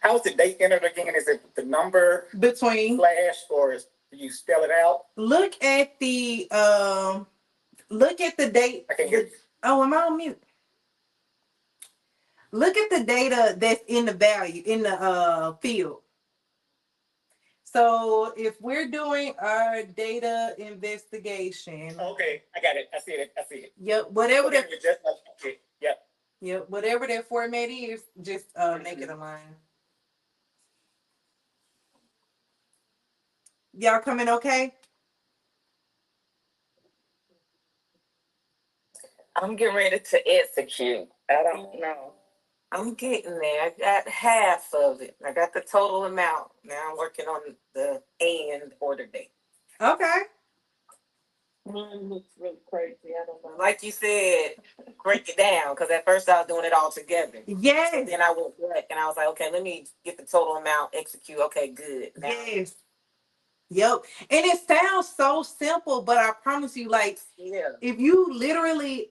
How's the date entered again? Is it the number between slash, or do you spell it out? look at the date. I can't hear you. Oh, am I on mute? Look at the data that's in the value in the field. So if we're doing our data investigation, Okay, I got it. I see it. I see it. Yep, whatever Okay, that. okay, yep. Yep, whatever that format is, just make it a line. Y'all coming okay? I'm getting ready to execute. I don't know. I'm getting there. I got half of it. I got the total amount. Now I'm working on the end order date. Okay. Mine looks really crazy. I don't know. Like you said, break it down, because at first I was doing it all together. Yes. Then I went back and I was like, okay, let me get the total amount, execute. Okay, good. Now, Yes. Yep. And it sounds so simple, but I promise you, like, yeah, if you literally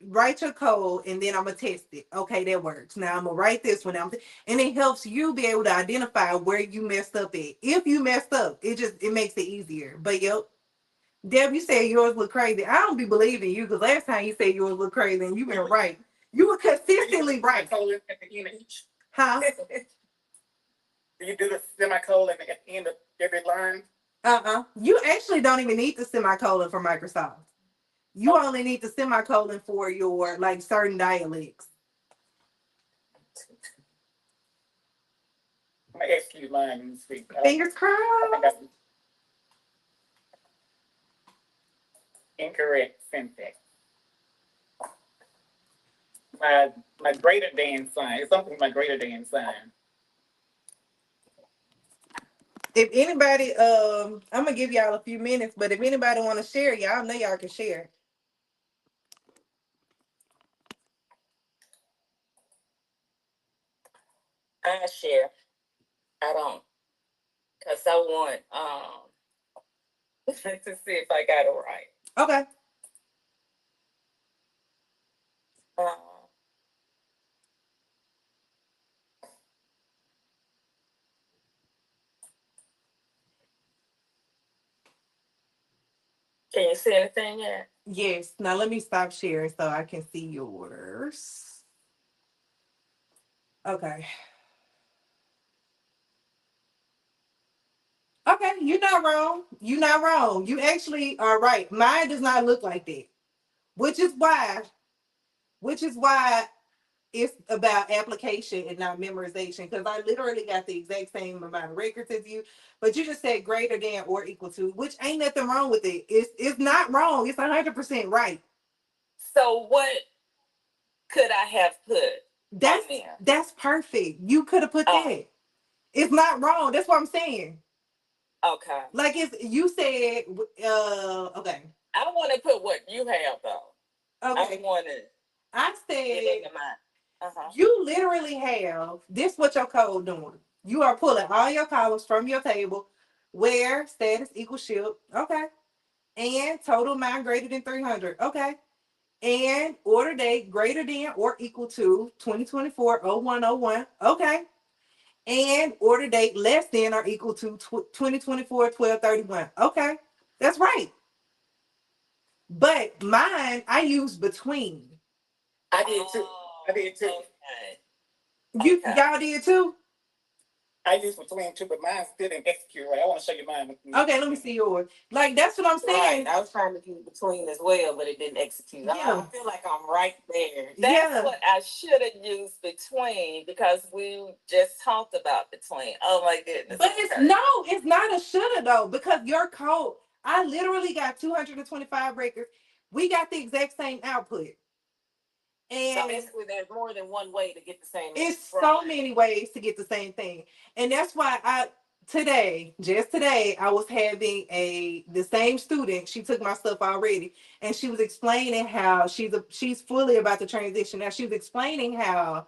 write your code and then I'm gonna test it. Okay, that works. Now I'm gonna write this one. And it helps you be able to identify where you messed up at. If you messed up, it makes it easier. But yep. Deb, you said yours look crazy. I don't be believing you because last time you said yours look crazy and you've been right. You were consistently right. Semicolon at the end of each. Huh? Do you do the semicolon at the end of every line? You actually don't even need the semicolon for Microsoft. You only need the semicolon for your like certain dialects. I'm gonna execute mine and see. Fingers crossed. Incorrect syntax. My greater than sign. It's something with my greater than sign. If anybody, I'm gonna give y'all a few minutes, but if anybody want to share, y'all know y'all can share. I share. I don't, because I want to see if I got it right. Okay. Uh, can you see anything yet? Yes. Now let me stop sharing so I can see yours. Okay. Okay, you're not wrong. You're not wrong. You actually are right. Mine does not look like that. Which is why, which is why it's about application and not memorization. Because I literally got the exact same amount of records as you, but you just said greater than or equal to, which ain't nothing wrong with it. It's not wrong. It's 100% right. So what could I have put on there? That's perfect. You could have put that. It's not wrong. That's what I'm saying. Okay. Like you said, okay. I want to put what you have though. Okay. I said you literally have this what your code doing. You are pulling all your columns from your table where status equals ship. Okay. And total amount greater than 300. Okay. And order date greater than or equal to 2024-0101. Okay. And order date less than or equal to 2024-12/31. Okay. That's right. But mine, I use between. I did too. I did too. Y'all did too? I use between two, but mine still didn't execute right. I want to show you mine. Okay, let me see yours. Like, that's what I'm saying. Right. I was trying to do between as well, but it didn't execute. Yeah. I feel like I'm right there. That's what I should have used between, because we just talked about between. Oh my goodness. But it's not a shoulda though, because your code, I literally got 225 records. We got the exact same output. And so basically there's more than one way to get the same. It's so many ways to get the same thing. And that's why just today, I was having the same student. She took my stuff already, and she was explaining how she's fully about to transition. Now she was explaining how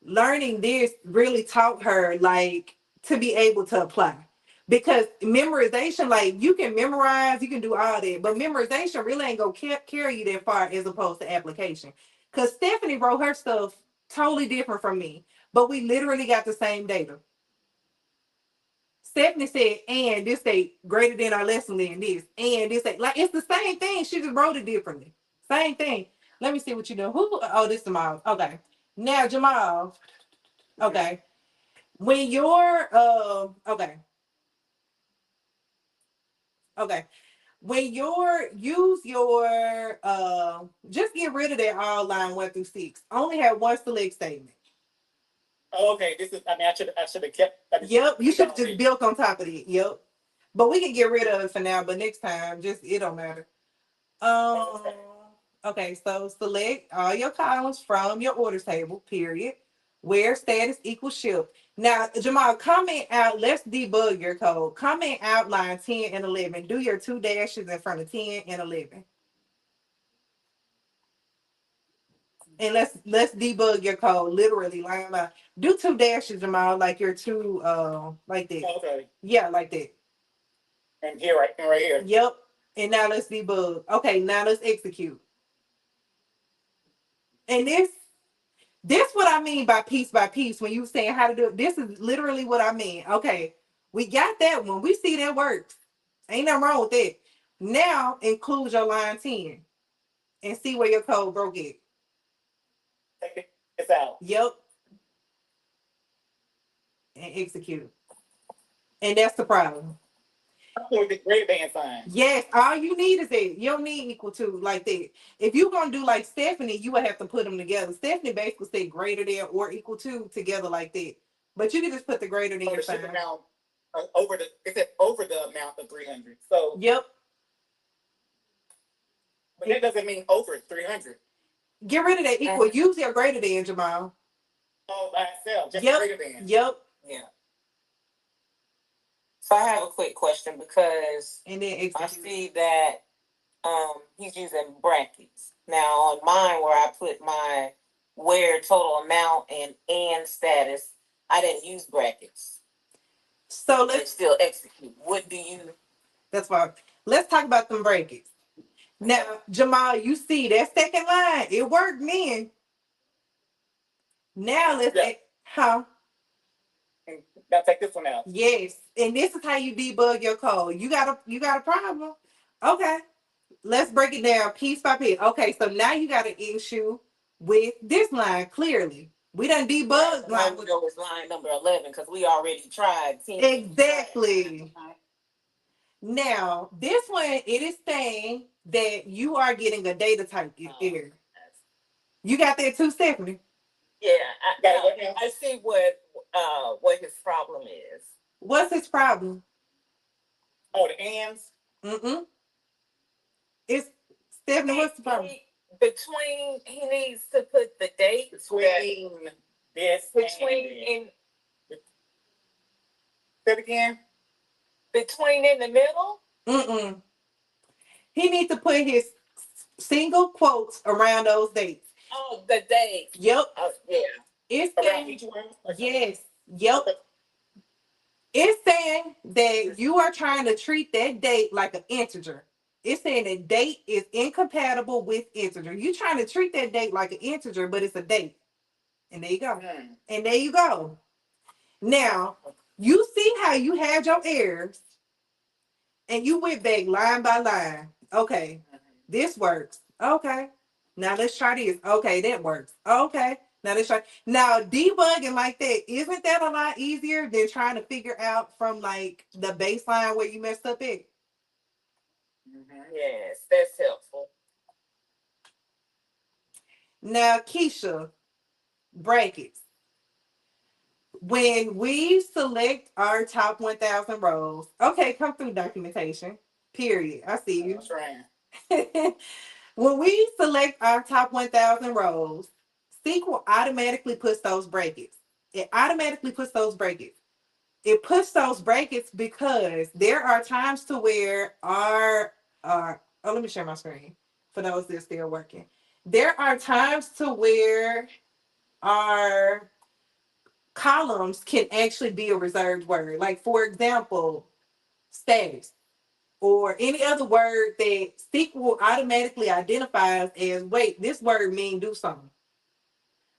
learning this really taught her like to be able to apply. Because memorization, like you can memorize, you can do all that, but memorization really ain't gonna carry you that far as opposed to application. Because Stephanie wrote her stuff totally different from me. but we literally got the same data. Stephanie said, and this date greater than or less than this, and this date. Like, it's the same thing. She just wrote it differently. Same thing. Let me see what you do. Who? Oh, this is Jamal. Okay. Now, Jamal. Okay. When you're, okay. When you're, use your, just get rid of that all line 1 through 6. Only have one select statement. Oh, okay, this is. I mean, I should have kept. Yep, you should have just built on top of it. Yep, but we can get rid of it for now. But next time, just it don't matter. Okay, so select all your columns from your orders table. Period. Where status equals shipped. Now, Jamal, comment out. Let's debug your code. Comment out line 10 and 11. Do your 2 dashes in front of 10 and 11. And let's debug your code literally line by. Do 2 dashes, Jamal, like your 2 like that. Okay. Yeah, like that. And here, right here. Yep. And now let's debug. Okay, now let's execute. And this what I mean by piece when you saying how to do it. This is literally what I mean. Okay, we got that one. We see that works. Ain't nothing wrong with that. Now include your line 10 and see where your code broke it. Take this out. Yep. And execute. And that's the problem. With the greater than sign. Yes, all you need is that. You don't need equal to like that. If you're gonna do like Stephanie, you would have to put them together. Stephanie basically said greater than or equal to together like that. But you can just put the greater than sign. Amount, over the amount of 300. So yep. But that doesn't mean over 300. Get rid of that equal. Use your greater than, Jamal. Oh, by itself, just yep. greater than. Yep. Yeah. So I have a quick question because and then I see that he's using brackets. Now on mine where I put my where total amount and status, I didn't use brackets. So let's still execute. What do you? That's why. Let's talk about them brackets. Now, Jamal, you see that second line, it worked then. Now let's how? Now take this one out. Yes, and this is how you debug your code. You got a problem. Okay, let's break it down piece by piece. Okay, so now you got an issue with this line. Clearly, we done debugged line. We know it's line number 11 because we already tried. Exactly. Now this one, it is saying that you are getting a data type error. You got that too, Stephanie? Yeah, I see what his problem is. What's his problem? Oh, the ands? It's Stephanie, what's the problem? He needs to put the date between this in say it again. Between in the middle? He needs to put his single quotes around those dates. Oh, the date. Yep. Yeah. It's around each one? Yes. Yep. It's saying that you are trying to treat that date like an integer. It's saying that date is incompatible with integer. You're trying to treat that date like an integer, but it's a date. And there you go. And there you go. Now, you see how you had your errors and you went back line by line. Okay, this works. Okay, now let's try this. Okay, that works. Okay, now let's try. Now, debugging like that, isn't that a lot easier than trying to figure out from like the baseline where you messed up at? Yes, that's helpful. Now, Keisha, brackets. When we select our top 1,000 rows, okay, come through documentation, period. I see you. That's right. When we select our top 1,000 rows, SQL automatically puts those brackets. It automatically puts those brackets. It puts those brackets because there are times to where let me share my screen for those that are still working. There are times to where our columns can actually be a reserved word. Like, for example, status or any other word that SQL automatically identifies as, wait, this word means do something.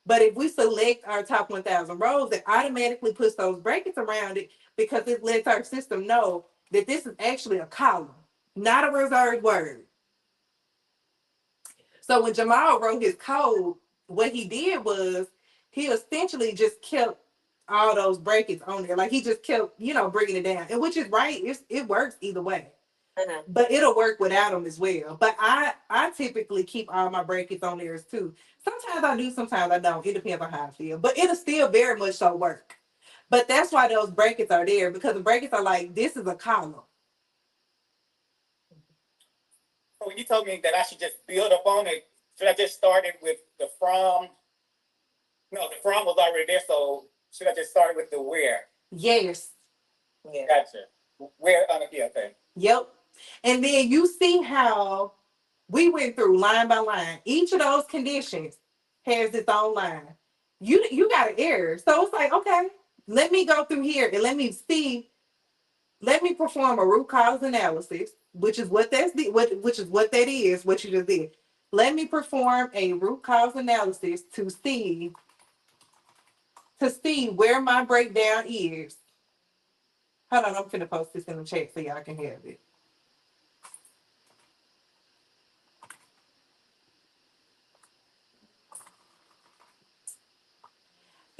But if we select our top 1,000 rows, it automatically puts those brackets around it because it lets our system know that this is actually a column, not a reserved word. So when Jamal wrote his code, what he did was he essentially just kept all those brackets on there. Like he just kept, bringing it down. And which is right. It works either way. Mm-hmm. But it'll work without them as well. But I typically keep all my brackets on there too. Sometimes I do, sometimes I don't. It depends on how I feel. But it'll still very much so work. But that's why those brackets are there, because the brackets are like, this is a column. So when you told me that I should just build up on it, should I just start it with the from? No, the from was already there, so should I just start with the where? Yes. Yeah. Gotcha. Where? Yeah, okay. Yep. And then you see how we went through line by line. Each of those conditions has its own line. You got an error. So it's like, okay, let me go through here and let me perform a root cause analysis, which is what that is, what you just did. Let me perform a root cause analysis to see where my breakdown is. Hold on, I'm finna post this in the chat so y'all can have it.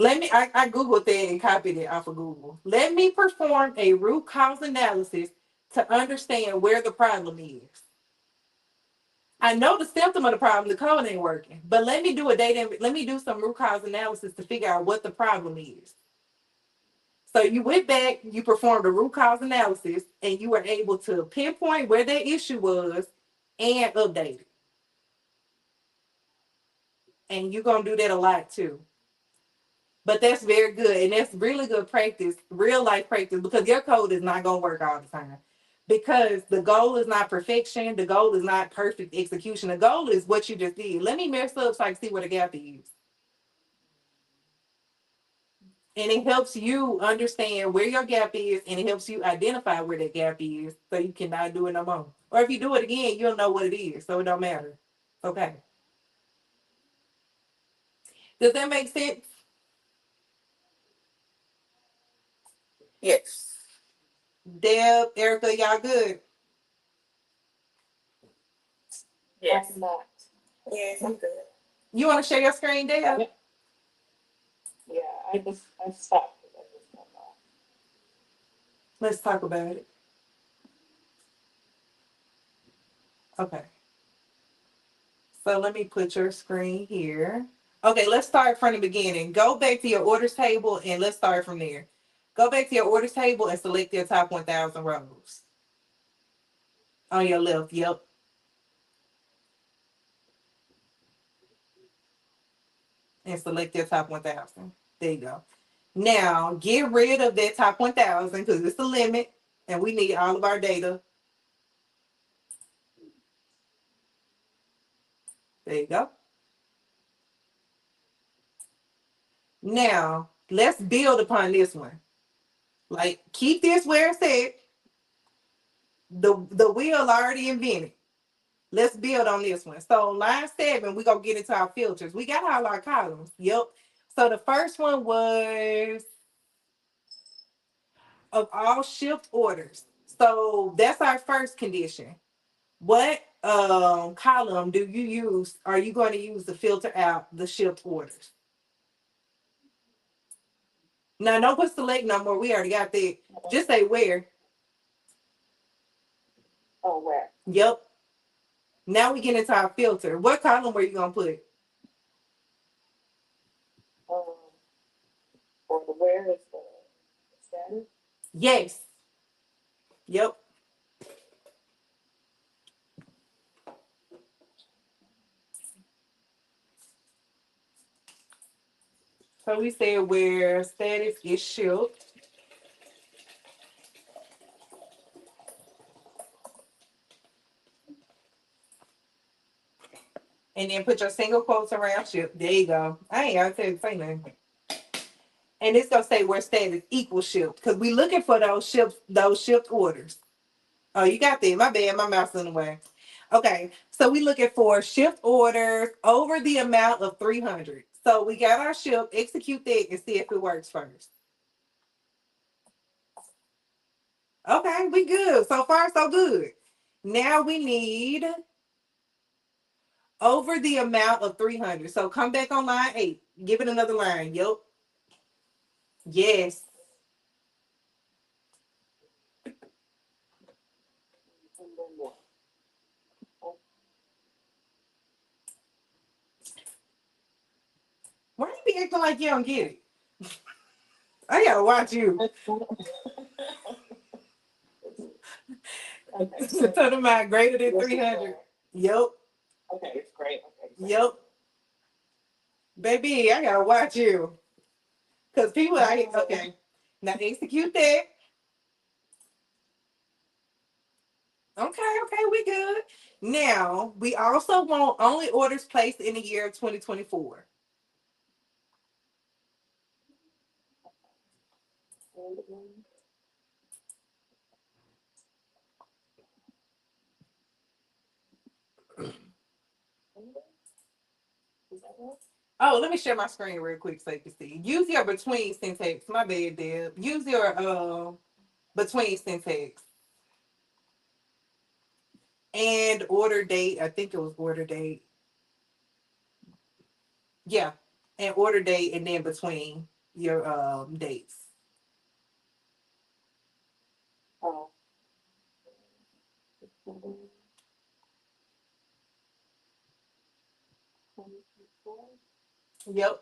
I Googled that and copied it off of Google. Let me perform a root cause analysis to understand where the problem is. I know the symptom of the problem, the code ain't working, but let me do some root cause analysis to figure out what the problem is. So you went back, you performed a root cause analysis, and you were able to pinpoint where that issue was and update it. And you're going to do that a lot too. But that's very good. And that's really good practice, real life practice, because your code is not going to work all the time. Because the goal is not perfection. The goal is not perfect execution. The goal is what you just did. Let me mess up so I can see where the gap is. And it helps you understand where your gap is, and it helps you identify where that gap is so you cannot do it no more. Or if you do it again, you'll know what it is, so it don't matter. Okay. Does that make sense? Yes. Deb, Erica, y'all good? Yes. I'm not. Yes, I'm good. You want to share your screen, Deb? Yeah, I stopped. Let's talk about it. Okay. So let me put your screen here. Okay, let's start from the beginning. Go back to your orders table and let's start from there. Go back to your orders table and select your top 1,000 rows. On your left, yep. And select your top 1,000. There you go. Now, get rid of that top 1,000 because it's the limit and we need all of our data. There you go. Now, let's build upon this one. Like, keep this where it's at. The wheel already invented. Let's build on this one. So line 7, we're going to get into our filters. We got all our columns. Yep. So the first one was of all shift orders. So that's our first condition. What column do you use? Are you going to use to filter out the shift orders? Now, don't put select no more. We already got that. Just say where. Oh, where? Yep. Now we get into our filter. What column were you going to put? For the where is the status? Yes. Yep. So we said where status is shift. And then put your single quotes around shift. There you go. I ain't got to say nothing. And it's gonna say where status equals shift because we looking for those shift orders. Oh, you got that. My bad. My mouth's in the way. Okay, so we looking for shift orders over the amount of 300. So we got our ship, execute that and see if it works first. Okay, we good. So far, so good. Now we need over the amount of 300. So come back on line 8. Give it another line. Yep. Yes. Why you be acting like you don't get it? I gotta watch you. So talking about greater than 300. Yep. Okay, it's great. Okay. Yep. Baby, I gotta watch you. Because people out here, okay. Now execute that. Okay, we good. Now, we also want only orders placed in the year of 2024. Oh, let me share my screen real quick so you can see. Use your between syntax. My bad, Deb. Use your between syntax. And order date. I think it was order date. Yeah. And order date and then between your dates. Oh. Yep.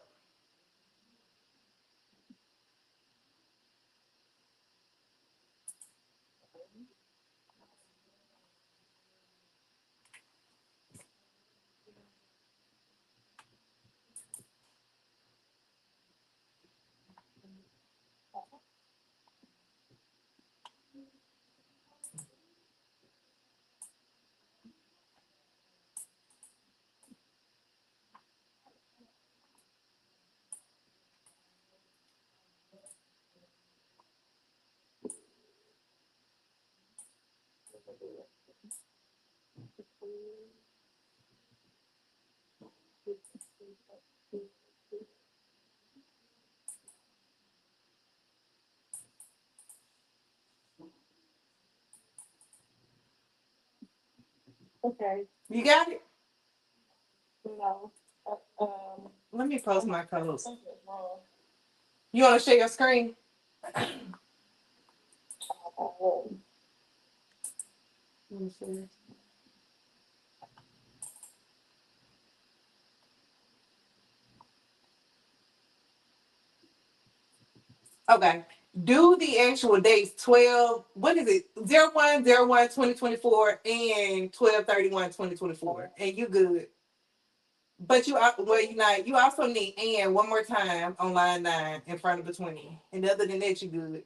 Okay. You got it? No. Let me post my codes. You want to share your screen? Let me see. Okay. Do the actual dates 12, what is it? 01/01/2024 and 12/31/2024. And you good. But you also need and one more time on line 9 in front of between. And other than that, you good.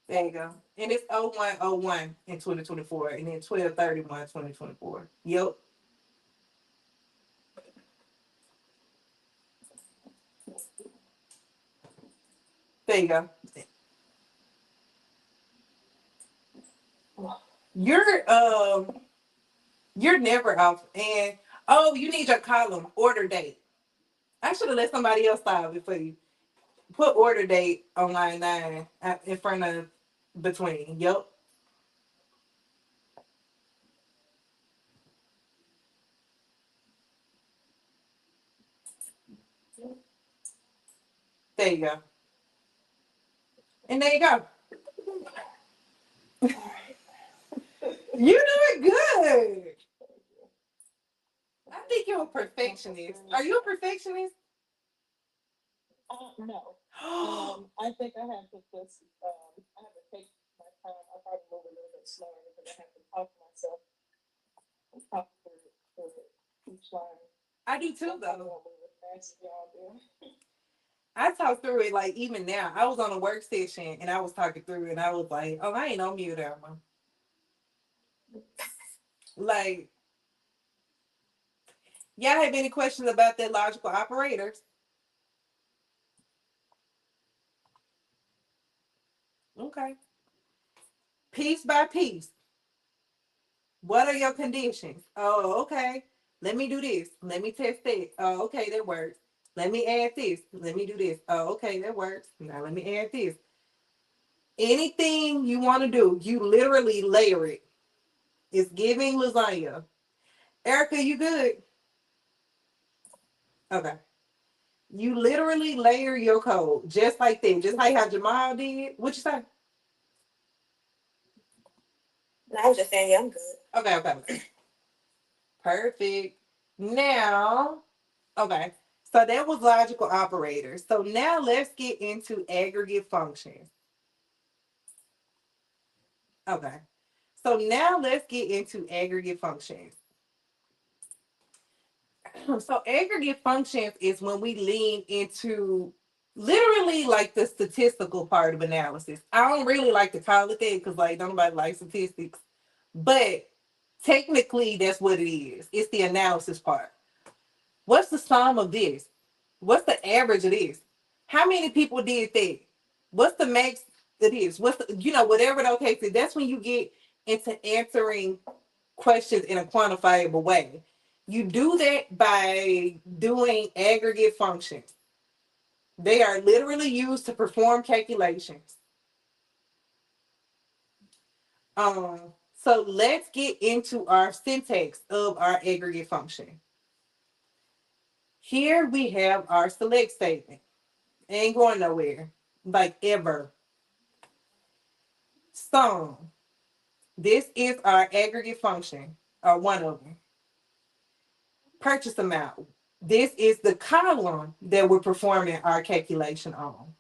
There you go. And it's 01/01 in 2024 and then 12/31/2024. Yep. There you go. You're never off. And oh, you need your column order date. I should have let somebody else style it for you. Put order date on line 9 in front of between. Yep. There you go. And there you go. You doing good. I think you're a perfectionist. Are you a perfectionist? No. I think I have to just, I have to take my time. I probably move a little bit slower because I have to talk to myself and talk through each line. I do too, though. As y'all do. I talk through it like even now. I was on a work session and I was talking through it and I was like, oh, I ain't on mute, Emma. Like, y'all have any questions about that logical operators? Okay. Piece by piece. What are your conditions? Oh, okay. Let me do this. Let me test that. Oh, okay, that works. Let me add this. Let me do this. Oh, okay, that works. Now let me add this. Anything you want to do, you literally layer it. It's giving lasagna. Erica, you good? Okay. You literally layer your code just like that, just like how Jamal did. What you say? No, I was just saying, yeah, I'm good. Okay. Perfect. Now, okay. So that was logical operators. So now let's get into aggregate functions. Okay. So now let's get into aggregate functions. So aggregate functions is when we lean into literally like the statistical part of analysis. I don't really like to call it that because like nobody likes statistics, but technically that's what it is. It's the analysis part. What's the sum of this? What's the average of this? How many people did that? What's the max of this? What's the, whatever the case is, that's when you get into answering questions in a quantifiable way. You do that by doing aggregate functions. They are literally used to perform calculations. So let's get into our syntax of our aggregate function. Here we have our select statement. Ain't going nowhere, like ever. Sum. This is our aggregate function, or one of them. Purchase amount. This is the column that we're performing our calculation on.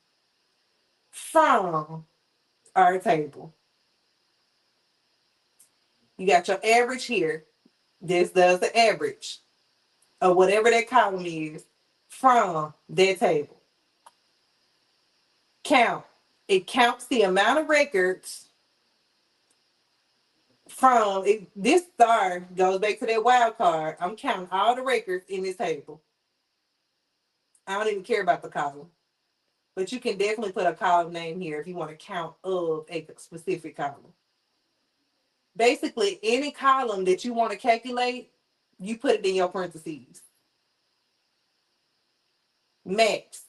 From our table. You got your average here. This does the average of whatever that column is from that table. Count. It counts the amount of records from it. This star goes back to that wild card. I'm counting all the records in this table. I don't even care about the column. But you can definitely put a column name here if you want to count of a specific column. Basically, any column that you want to calculate, you put it in your parentheses. Max.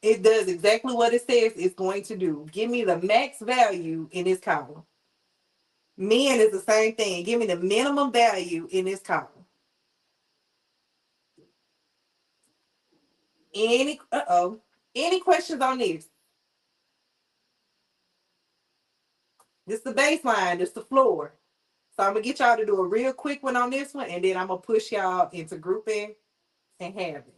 It does exactly what it says it's going to do. Give me the max value in this column. Min is the same thing. Give me the minimum value in this column. Any questions on this? This is the baseline. This is the floor. So I'm gonna get y'all to do a real quick one on this one, and then I'm gonna push y'all into grouping and having.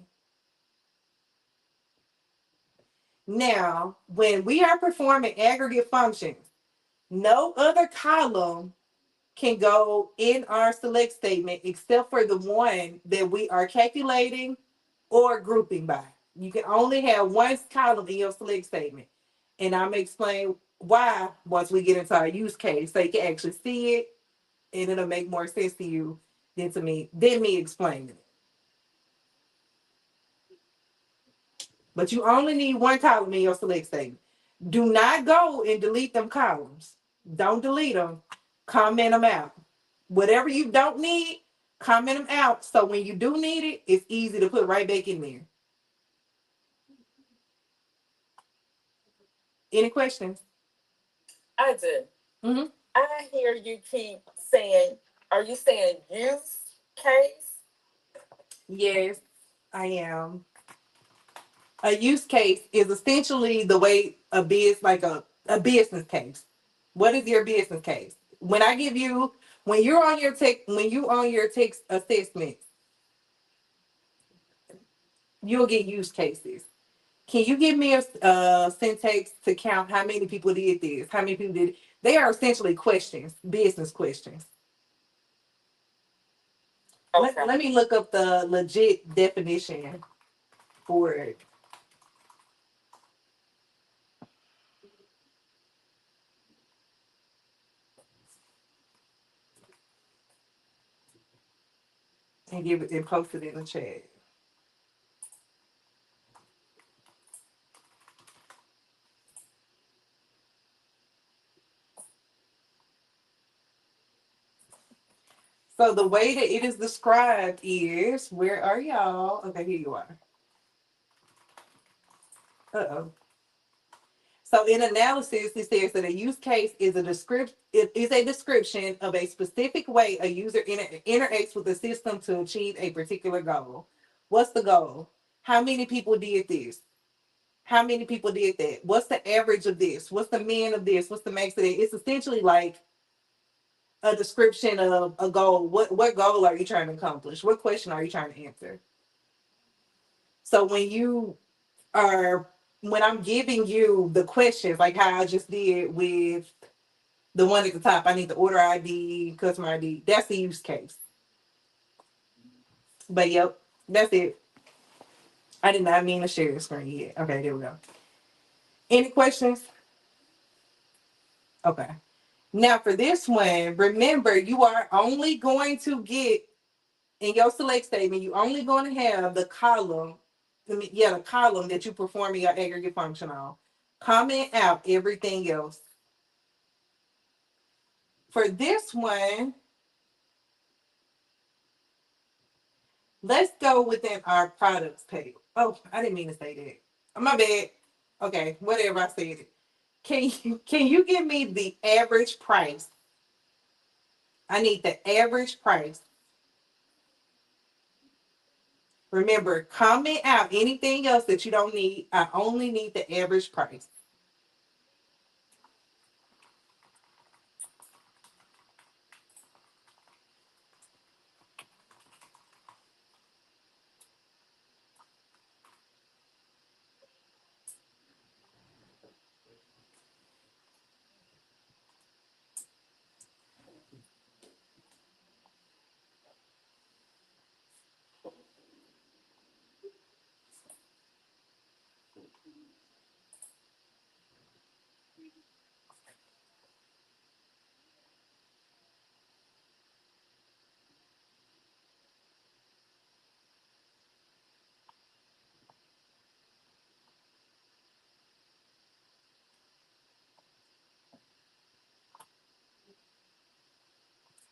Now, when we are performing aggregate functions, no other column can go in our select statement except for the one that we are calculating or grouping by. You can only have one column in your select statement. And I'm gonna explain why once we get into our use case so you can actually see it and it'll make more sense to you than me explaining it. But you only need one column in your select statement. Do not go and delete them columns. Don't delete them. Comment them out. Whatever you don't need, comment them out. So when you do need it, it's easy to put right back in there. Any questions? I do. Mm-hmm. I hear you keep saying, are you saying use case? Yes, I am. A use case is essentially the way a business case. What is your business case? When you're on your text assessment, you'll get use cases. Can you give me a syntax to count how many people did this? How many people did it? They are essentially questions, business questions. Okay. Let me look up the legit definition for it. And post it in the chat. So the way that it is described is, where are y'all? Okay, here you are. Uh-oh. So in analysis, it says that a use case is a description of a specific way a user interacts with the system to achieve a particular goal. What's the goal? How many people did this? How many people did that? What's the average of this? What's the mean of this? What's the max of that? It's essentially like a description of a goal. What goal are you trying to accomplish? What question are you trying to answer? So when I'm giving you the questions, like how I just did with the one at the top, I need the order ID, customer ID. That's the use case. But yep, that's it. I did not mean to share the screen yet. Okay, there we go. Any questions? Okay. Now for this one, remember you are only going to get in your select statement, you're only going to have the column, the column that you perform your aggregate function on. Comment out everything else. For this one, let's go within our products page. Oh, I didn't mean to say that. My bad. Okay, whatever, I said it. Can you give me the average price? I need the average price. Remember, comment out anything else that you don't need. I only need the average price.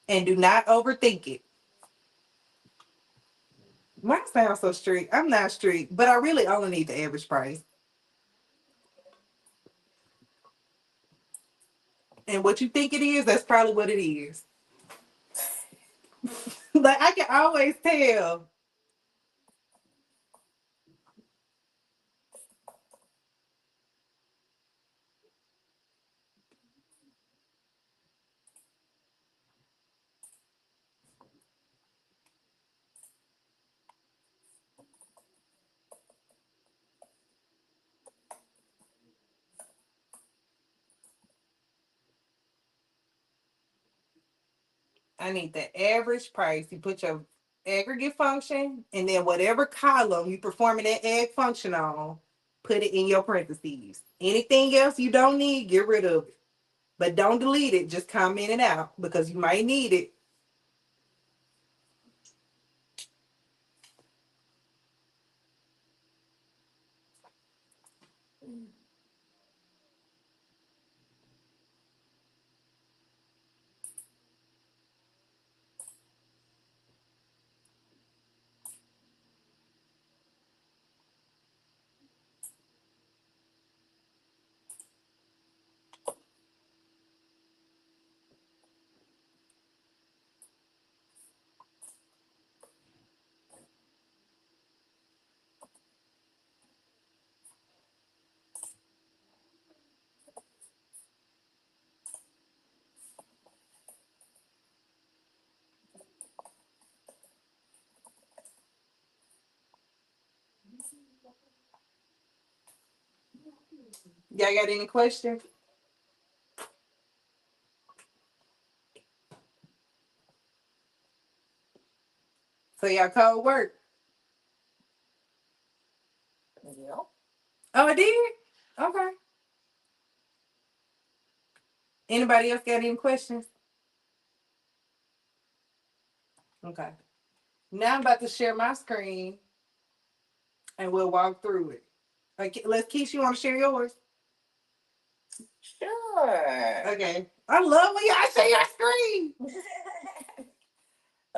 And do not overthink it. Mine sounds so strict. I'm not strict, but I really only need the average price. And what you think it is, that's probably what it is. Like I can always tell. I need the average price. You put your aggregate function, and then whatever column you performing that ag function on, put it in your parentheses. Anything else you don't need, get rid of it. But don't delete it. Just comment it out because you might need it. Y'all got any questions? So y'all code work. Yeah. Oh, it did? Okay. Anybody else got any questions? Okay. Now I'm about to share my screen and we'll walk through it. Okay, let's Keisha, you want to share yours? Sure. Okay. I love when y'all share your screen.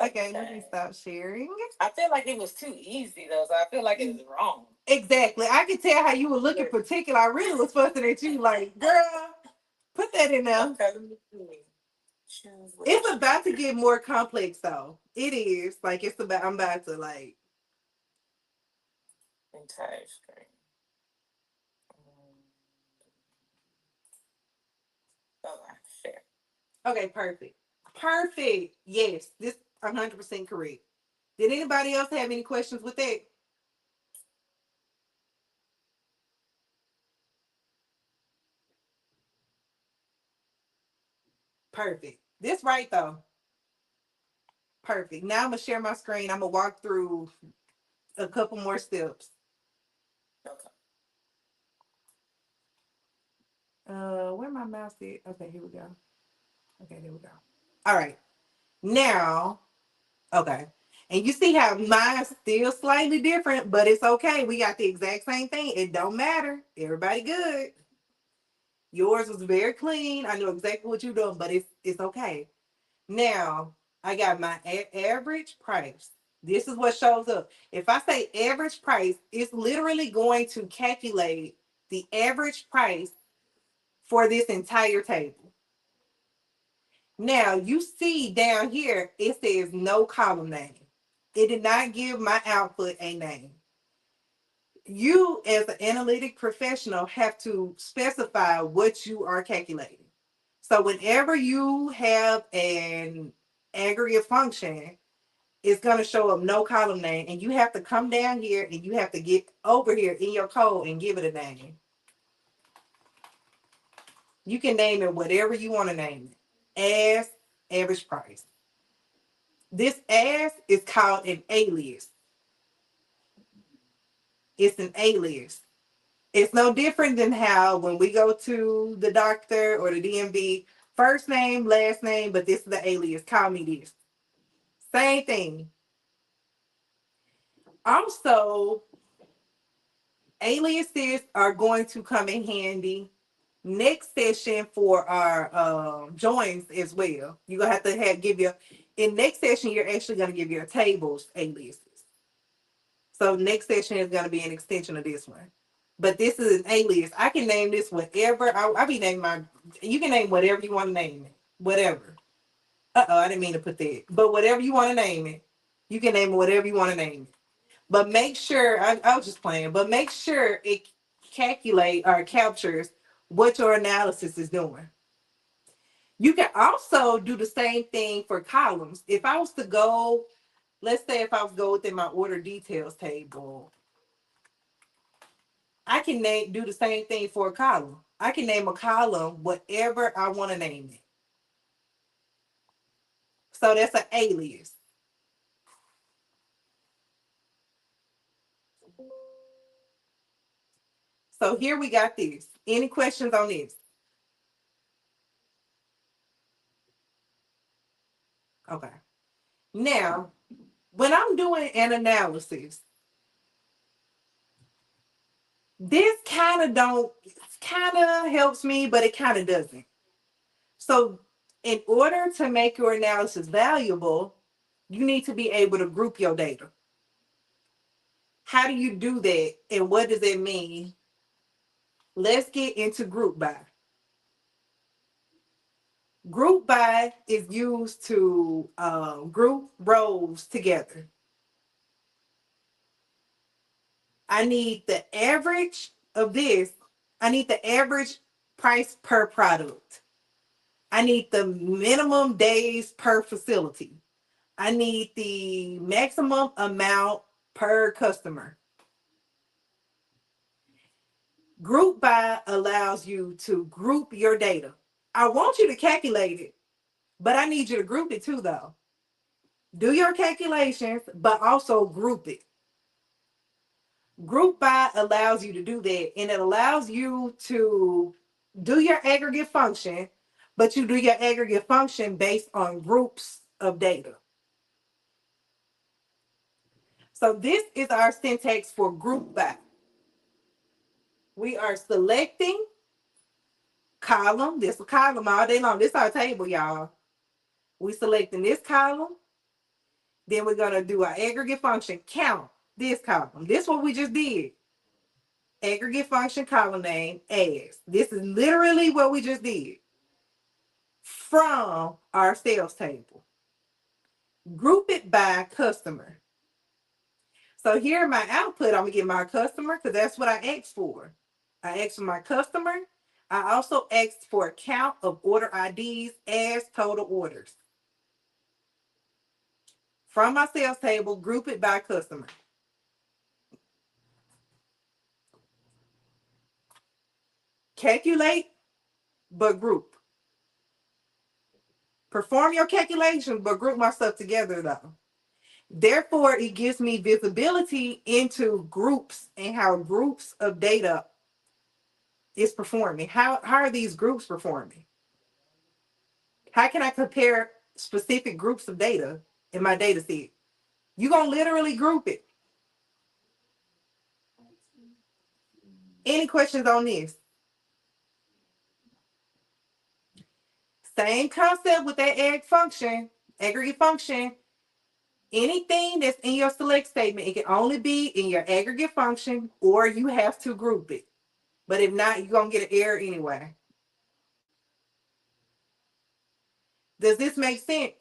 Okay, let me stop sharing. I feel like it was too easy though, so I feel like it was wrong. Exactly. I could tell how you were looking particular. I really was fussing at you like, girl, put that in there. Okay. It's about to get more complex though. It is. Like I'm about to like entire screen. Okay, perfect. Perfect. Yes, this 100% correct. Did anybody else have any questions with that? Perfect. This right though. Perfect. Now I'm gonna share my screen. I'm gonna walk through a couple more steps. Okay. Where my mouse is? Okay, here we go. Okay, there we go. All right. Now, okay. And you see how mine's still slightly different, but it's okay. We got the exact same thing. It don't matter. Everybody good. Yours was very clean. I know exactly what you're doing, but it's okay. Now, I got my average price. This is what shows up. If I say average price, it's literally going to calculate the average price for this entire table. Now, you see down here, it says no column name. It did not give my output a name. You, as an analytic professional, have to specify what you are calculating. So whenever you have an aggregate function, it's going to show up no column name, and you have to come down here and you have to get over here in your code and give it a name. You can name it whatever you want to name it. As average price. This as is called an alias. It's an alias. It's no different than how when we go to the doctor or the DMV, first name, last name, but this is the alias. Call me this. Same thing. Also, aliases are going to come in handy next session for our joins as well. You're gonna have to give your in next session, you're actually gonna give your tables aliases. So next session is gonna be an extension of this one. But this is an alias. I can name this whatever. I be naming my you can name whatever you want to name it. Whatever. I didn't mean to put that. But whatever you want to name it, you can name it whatever you want to name it. But make sure I was just playing, but make sure it calculate or captures what your analysis is doing. You can also do the same thing for columns. If I was to go, let's say if I was to go within my order details table, I can do the same thing for a column. I can name a column whatever I want to name it. So that's an alias. So here we got this. Any questions on this? Okay. Now, when I'm doing an analysis, this kind of helps me, but it kind of doesn't. So in order to make your analysis valuable, you need to be able to group your data. How do you do that? And what does it mean? Let's get into group by. Group by is used to group rows together. I need the average of this. I need the average price per product. I need the minimum days per facility. I need the maximum amount per customer. Group by allows you to group your data. I want you to calculate it, but I need you to group it too, though. Do your calculations, but also group it. Group by allows you to do that, and it allows you to do your aggregate function, but you do your aggregate function based on groups of data. So this is our syntax for group by. We are selecting column. This is a column all day long. This is our table, y'all. We selecting this column. Then we're going to do our aggregate function, count this column. This is what we just did. Aggregate function column name as. This is literally what we just did from our sales table. Group it by customer. So here my output, I'm going to get my customer because that's what I asked for. I asked for my customer. I also asked for a count of order IDs as total orders. From my sales table, group it by customer. Calculate, but group. Perform your calculations, but group my stuff together though. Therefore, it gives me visibility into groups and how groups of data is performing. How are these groups performing? How can I compare specific groups of data in my data set? You're going to literally group it. Any questions on this? Same concept with that aggregate function. Anything that's in your select statement, it can only be in your aggregate function or you have to group it. But if not, you're going to get an error anyway. Does this make sense?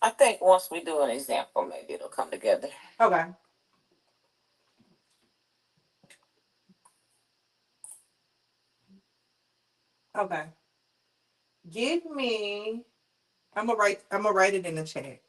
I think once we do an example, maybe it'll come together. Okay. Okay. Give me, I'm gonna write it in the chat.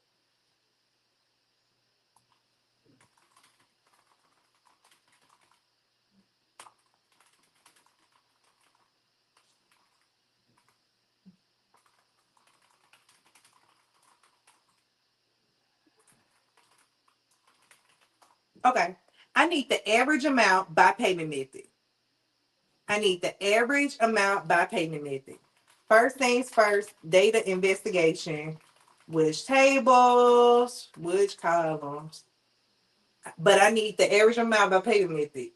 Okay. I need the average amount by payment method. I need the average amount by payment method. First things first, data investigation. Which tables, which columns. But I need the average amount by payment method.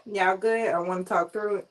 Y'all good? I want to talk through it.